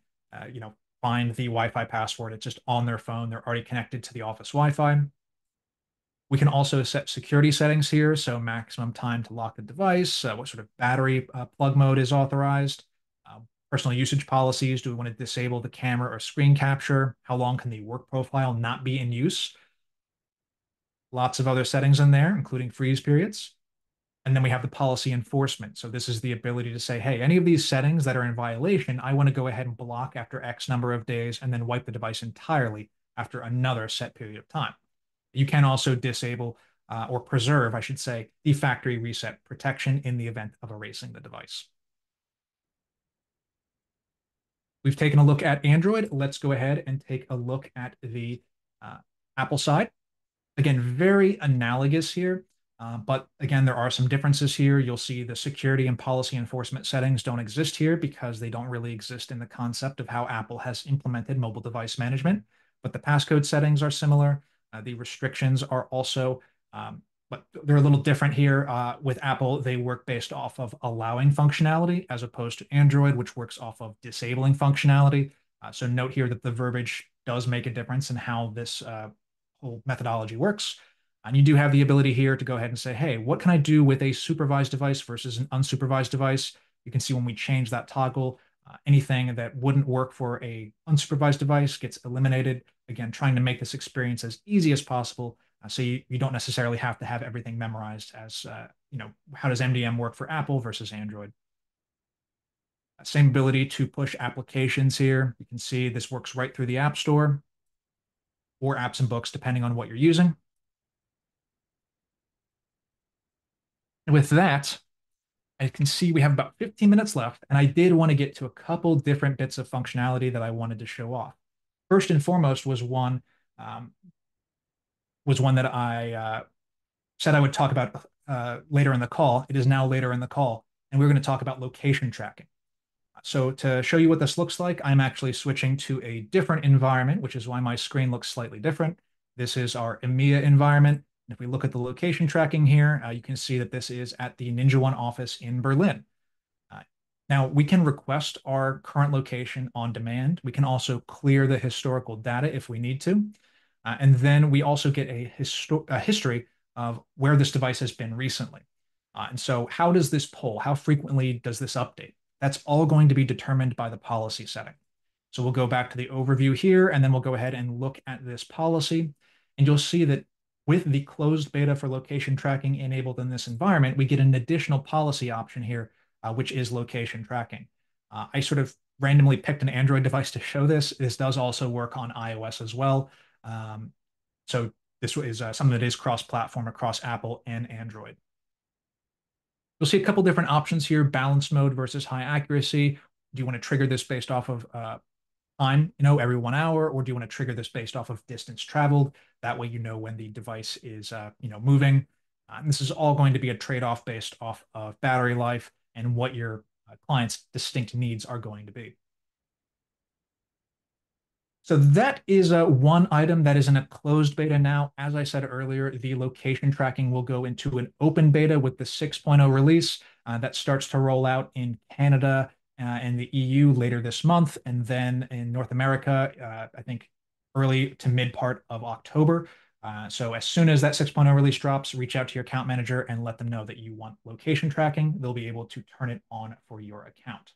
find the Wi-Fi password. It's just on their phone. They're already connected to the office Wi-Fi. We can also set security settings here. So maximum time to lock the device, what sort of battery plug mode is authorized, personal usage policies. Do we want to disable the camera or screen capture? How long can the work profile not be in use? Lots of other settings in there, including freeze periods. And then we have the policy enforcement. So this is the ability to say, hey, any of these settings that are in violation, I want to go ahead and block after X number of days and then wipe the device entirely after another set period of time. You can also disable or preserve, I should say, the factory reset protection in the event of erasing the device. We've taken a look at Android. Let's go ahead and take a look at the Apple side. Again, very analogous here. But again, there are some differences here. You'll see the security and policy enforcement settings don't exist here because they don't really exist in the concept of how Apple has implemented mobile device management. But the passcode settings are similar. The restrictions are also, but they're a little different here. With Apple, they work based off of allowing functionality as opposed to Android, which works off of disabling functionality. So note here that the verbiage does make a difference in how this whole methodology works. And you do have the ability here to go ahead and say, hey, what can I do with a supervised device versus an unsupervised device? You can see when we change that toggle, anything that wouldn't work for a unsupervised device gets eliminated. Again, trying to make this experience as easy as possible. So you don't necessarily have to have everything memorized as, how does MDM work for Apple versus Android? Same ability to push applications here. You can see this works right through the App Store or apps and books, depending on what you're using. And with that, I can see we have about 15 minutes left, and I did want to get to a couple different bits of functionality that I wanted to show off. First and foremost was one that I said I would talk about later in the call. It is now later in the call, and we're going to talk about location tracking. So to show you what this looks like, I'm actually switching to a different environment, which is why my screen looks slightly different. This is our EMEA environment. And if we look at the location tracking here, you can see that this is at the Ninja One office in Berlin. Uh, Now, we can request our current location on demand. We can also clear the historical data if we need to. And then we also get a history of where this device has been recently. And so how does this poll? How frequently does this update? That's all going to be determined by the policy setting. So we'll go back to the overview here, and then we'll go ahead and look at this policy. And you'll see that with the closed beta for location tracking enabled in this environment, we get an additional policy option here, which is location tracking. I sort of randomly picked an Android device to show this. This does also work on iOS as well. Um, so this is something that is cross-platform across Apple and Android. You'll see a couple different options here, balance mode versus high accuracy. Do you want to trigger this based off of time, every 1 hour, or do you want to trigger this based off of distance traveled? That way, you know when the device is, moving. And this is all going to be a trade-off based off of battery life and what your client's distinct needs are going to be. So that is one item that is in a closed beta now. As I said earlier, the location tracking will go into an open beta with the 6.0 release that starts to roll out in Canada and the EU later this month, and then in North America, I think early to mid part of October. So as soon as that 6.0 release drops, reach out to your account manager and let them know that you want location tracking. They'll be able to turn it on for your account.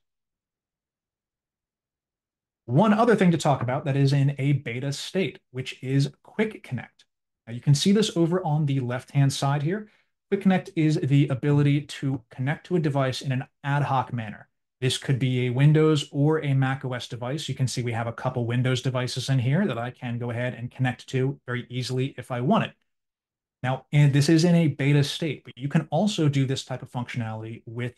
One other thing to talk about that is in a beta state, which is Quick Connect. Now you can see this over on the left-hand side here. Quick Connect is the ability to connect to a device in an ad hoc manner. This could be a Windows or a Mac OS device. You can see we have a couple Windows devices in here that I can go ahead and connect to very easily if I want it. Now, and this is in a beta state, but you can also do this type of functionality with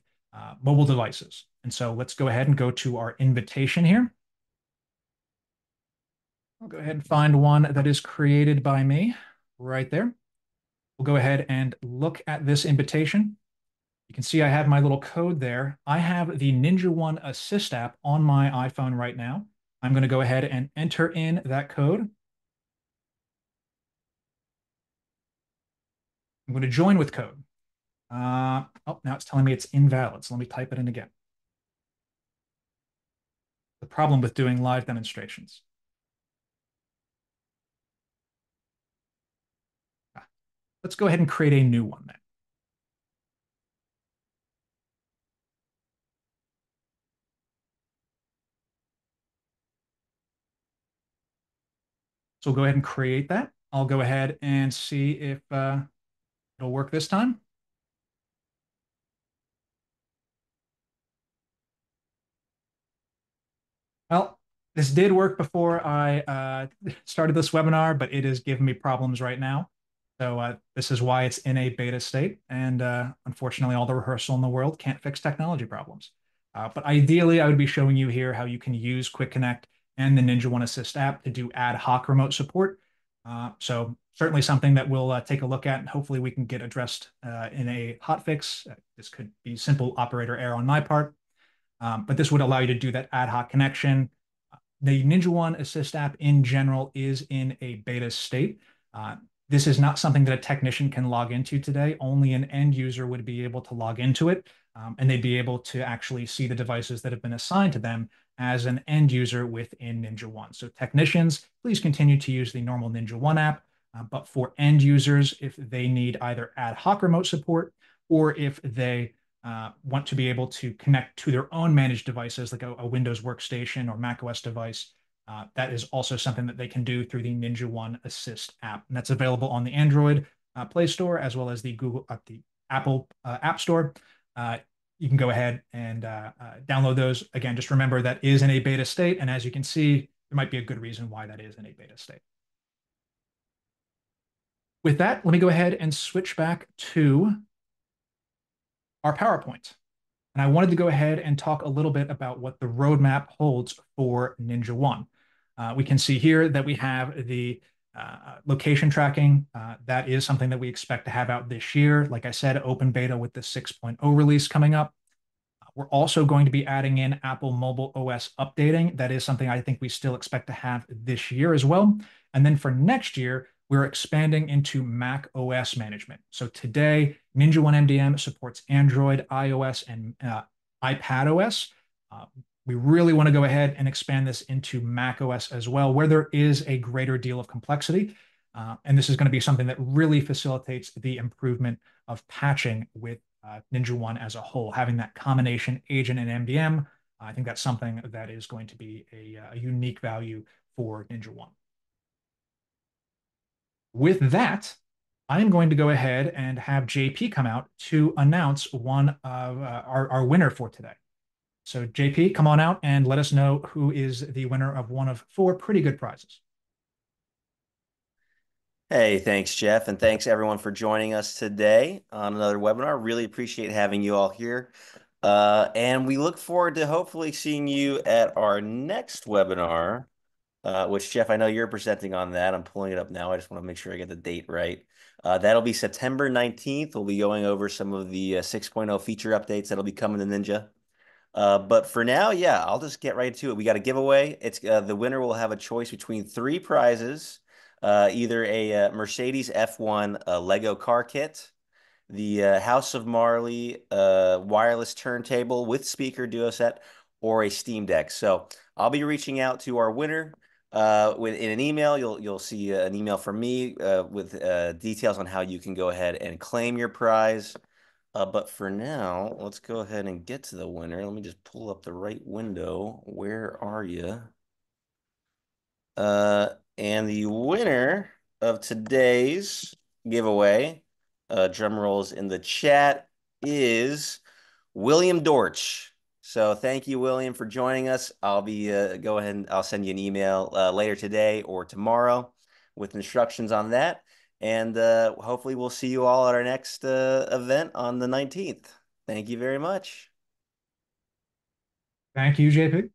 mobile devices. And so let's go ahead and go to our invitation here. I'll go ahead and find one that is created by me right there. We'll go ahead and look at this invitation. You can see I have my little code there. I have the Ninja One Assist app on my iPhone right now. I'm going to go ahead and enter in that code. I'm going to join with code. Oh, now it's telling me it's invalid. So let me type it in again. The problem with doing live demonstrations. Let's go ahead and create a new one then. So we'll go ahead and create that. I'll go ahead and see if it'll work this time. Well, this did work before I started this webinar, but it is giving me problems right now. So this is why it's in a beta state. And unfortunately, all the rehearsal in the world can't fix technology problems. But ideally, I would be showing you here how you can use Quick Connect and the Ninja One Assist app to do ad hoc remote support. So certainly something that we'll take a look at, and hopefully we can get addressed in a hotfix. This could be simple operator error on my part, but this would allow you to do that ad hoc connection. The Ninja One Assist app in general is in a beta state. This is not something that a technician can log into today. Only an end user would be able to log into it, and they'd be able to actually see the devices that have been assigned to them as an end user within Ninja One. So technicians, please continue to use the normal Ninja One app, but for end users, if they need either ad hoc remote support or if they want to be able to connect to their own managed devices like a Windows workstation or Mac OS device, that is also something that they can do through the Ninja One Assist app. And that's available on the Android Play Store as well as the the Apple App Store. You can go ahead and download those. Again, just remember that is in a beta state. And as you can see, there might be a good reason why that is in a beta state. With that, let me go ahead and switch back to our PowerPoint. And I wanted to go ahead and talk a little bit about what the roadmap holds for Ninja One. We can see here that we have the location tracking. That is something that we expect to have out this year. Like I said, open beta with the 6.0 release coming up. We're also going to be adding in Apple Mobile OS updating. That is something I think we still expect to have this year as well. And then for next year, we're expanding into Mac OS management. So today, Ninja One MDM supports Android, iOS, and iPad OS. Uh, we really want to go ahead and expand this into Mac OS as well, where there is a greater deal of complexity. And this is going to be something that really facilitates the improvement of patching with Ninja One as a whole. Having that combination agent and MDM, I think that's something that is going to be a unique value for Ninja One. With that, I'm going to go ahead and have JP come out to announce one of our winner for today. So JP, come on out and let us know who is the winner of one of four pretty good prizes. Hey, thanks, Jeff, and thanks everyone for joining us today on another webinar. Really appreciate having you all here. And we look forward to hopefully seeing you at our next webinar, which, Jeff, I know you're presenting on that. I'm pulling it up now. I just want to make sure I get the date right. That'll be September 19th. We'll be going over some of the 6.0 feature updates that'll be coming to Ninja. But for now, yeah, I'll just get right to it. We got a giveaway. It's the winner will have a choice between three prizes, either a Mercedes F1 Lego car kit, the House of Marley wireless turntable with speaker duo set, or a Steam Deck. So I'll be reaching out to our winner in an email. You'll see an email from me with details on how you can go ahead and claim your prize. But for now, let's go ahead and get to the winner. Let me just pull up the right window. Where are you? And the winner of today's giveaway, drum rolls in the chat, is William Dortch. So thank you, William, for joining us. I'll be go ahead and I'll send you an email later today or tomorrow with instructions on that. And hopefully we'll see you all at our next event on the 19th. Thank you very much. Thank you, JP.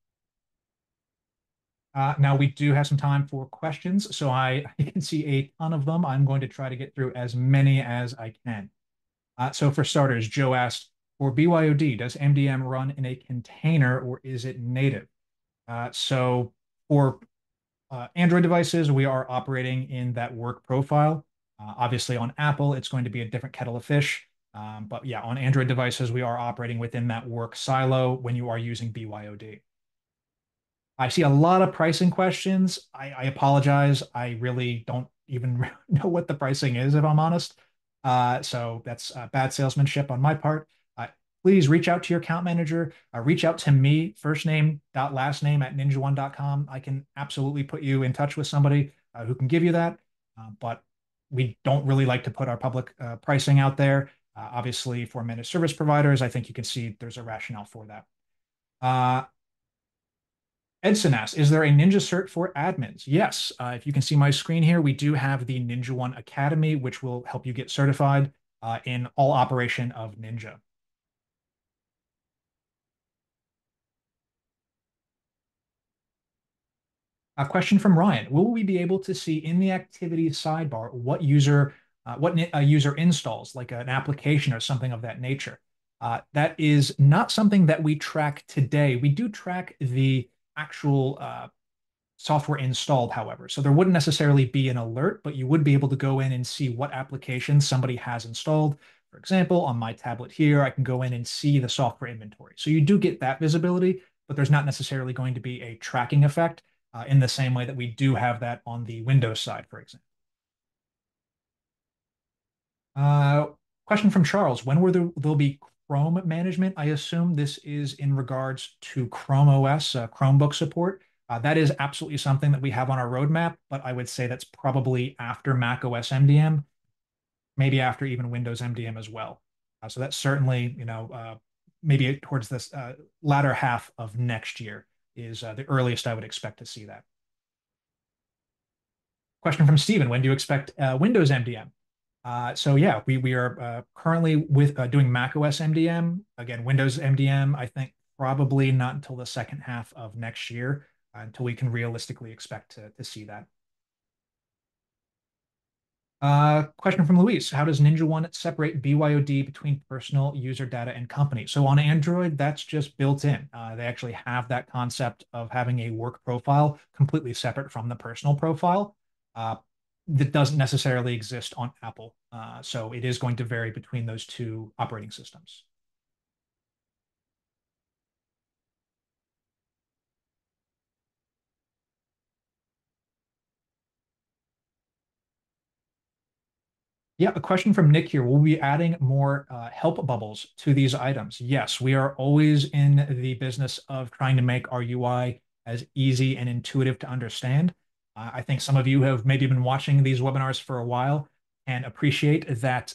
Now we do have some time for questions, so I can see a ton of them. I'm going to try to get through as many as I can. So for starters, Joe asked, for BYOD, does MDM run in a container or is it native? So for Android devices, we are operating in that work profile. Obviously on Apple, it's going to be a different kettle of fish. But yeah, on Android devices, we are operating within that work silo when you are using BYOD. I see a lot of pricing questions. I apologize. I really don't even know what the pricing is, if I'm honest. So that's bad salesmanship on my part. Please reach out to your account manager. Reach out to me, first name dot last name at ninjaone.com. I can absolutely put you in touch with somebody who can give you that. But we don't really like to put our public pricing out there. Obviously, for managed service providers, I think you can see there's a rationale for that. Edson asks, is there a Ninja cert for admins? Yes. If you can see my screen here, we do have the Ninja One Academy, which will help you get certified in all operation of Ninja. A question from Ryan. Will we be able to see in the activities sidebar what a user installs, like an application or something of that nature? That is not something that we track today. We do track the actual software installed, however. So there wouldn't necessarily be an alert, but you would be able to go in and see what applications somebody has installed. For example, on my tablet here, I can go in and see the software inventory. So you do get that visibility, but there's not necessarily going to be a tracking effect in the same way that we do have that on the Windows side, for example. Uh, Question from Charles. When there'll be Chrome management? I assume this is in regards to Chrome OS, Chromebook support. That is absolutely something that we have on our roadmap, but I would say that's probably after Mac OS MDM, maybe after even Windows MDM as well. So that's certainly, maybe towards this latter half of next year is the earliest I would expect to see that. Question from Steven, when do you expect Windows MDM? So yeah, we are currently with doing Mac OS MDM. Again, Windows MDM, I think probably not until the second half of next year, until we can realistically expect to see that. Question from Luis. How does Ninja One separate BYOD between personal user data and company? So on Android, that's just built in. They actually have that concept of having a work profile completely separate from the personal profile. that doesn't necessarily exist on Apple. So it is going to vary between those two operating systems. Yeah, a question from Nick here. Will we be adding more help bubbles to these items? Yes, we are always in the business of trying to make our UI as easy and intuitive to understand. I think some of you have maybe been watching these webinars for a while and appreciate that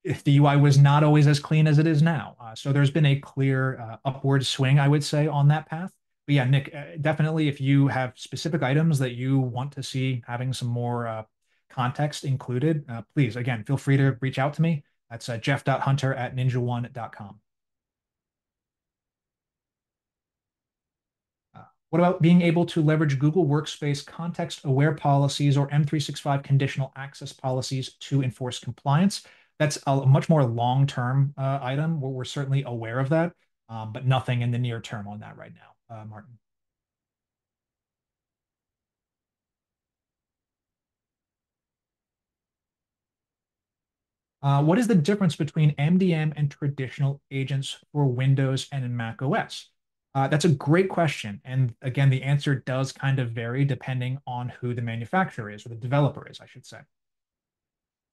if the UI was not always as clean as it is now. So there's been a clear upward swing, I would say, on that path. But yeah, Nick, definitely if you have specific items that you want to see having some more context included, please, again, feel free to reach out to me. That's jeff.hunter@ninjaone.com. What about being able to leverage Google Workspace context-aware policies or M365 conditional access policies to enforce compliance? That's a much more long-term item. We're certainly aware of that, but nothing in the near term on that right now, Martin. What is the difference between MDM and traditional agents for Windows and in Mac OS? That's a great question. And again, the answer does kind of vary depending on who the manufacturer is, or the developer is, I should say.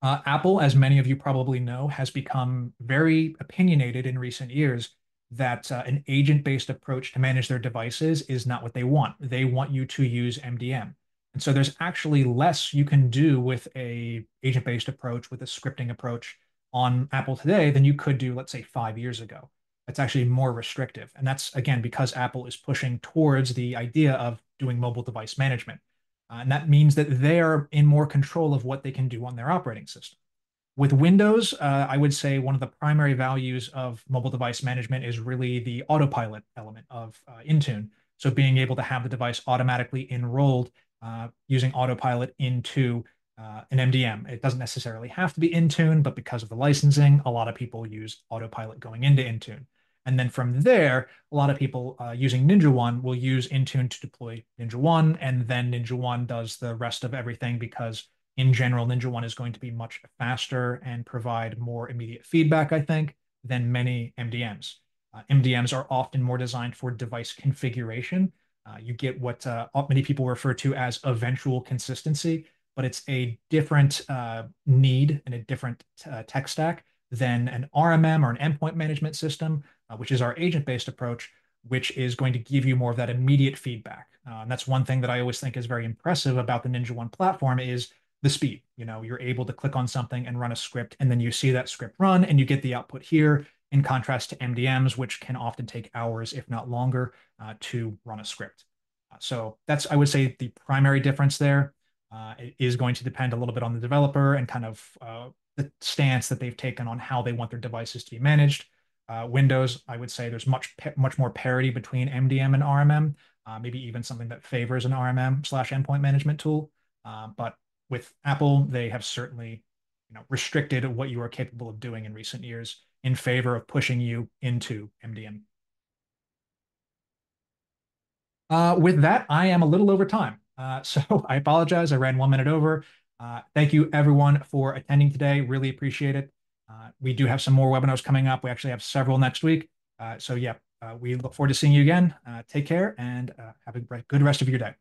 Apple, as many of you probably know, has become very opinionated in recent years that an agent-based approach to manage their devices is not what they want. They want you to use MDM. And so there's actually less you can do with a agent-based approach, with a scripting approach on Apple today than you could do, let's say, 5 years ago. It's actually more restrictive. And that's, again, because Apple is pushing towards the idea of doing mobile device management. And that means that they're in more control of what they can do on their operating system. With Windows, I would say one of the primary values of mobile device management is really the autopilot element of Intune. So being able to have the device automatically enrolled using autopilot into an MDM. It doesn't necessarily have to be Intune, but because of the licensing, a lot of people use autopilot going into Intune. And then from there, a lot of people using Ninja One will use Intune to deploy Ninja One, and then Ninja One does the rest of everything because in general, Ninja One is going to be much faster and provide more immediate feedback, I think, than many MDMs. MDMs are often more designed for device configuration. You get what many people refer to as eventual consistency, but it's a different need and a different tech stack than an RMM or an endpoint management system, which is our agent-based approach, which is going to give you more of that immediate feedback. And that's one thing that I always think is very impressive about the Ninja One platform is the speed. You know, you're able to click on something and run a script, and then you see that script run and you get the output here, in contrast to MDMs, which can often take hours, if not longer, to run a script. So that's, I would say, the primary difference there. It is going to depend a little bit on the developer and kind of the stance that they've taken on how they want their devices to be managed. Windows, I would say there's much more parity between MDM and RMM, maybe even something that favors an RMM/endpoint management tool. But with Apple, they have certainly, restricted what you are capable of doing in recent years in favor of pushing you into MDM. With that, I am a little over time. So I apologize. I ran 1 minute over. Thank you, everyone, for attending today. Really appreciate it. We do have some more webinars coming up. We actually have several next week. So, yeah, we look forward to seeing you again. Take care and have a good rest of your day.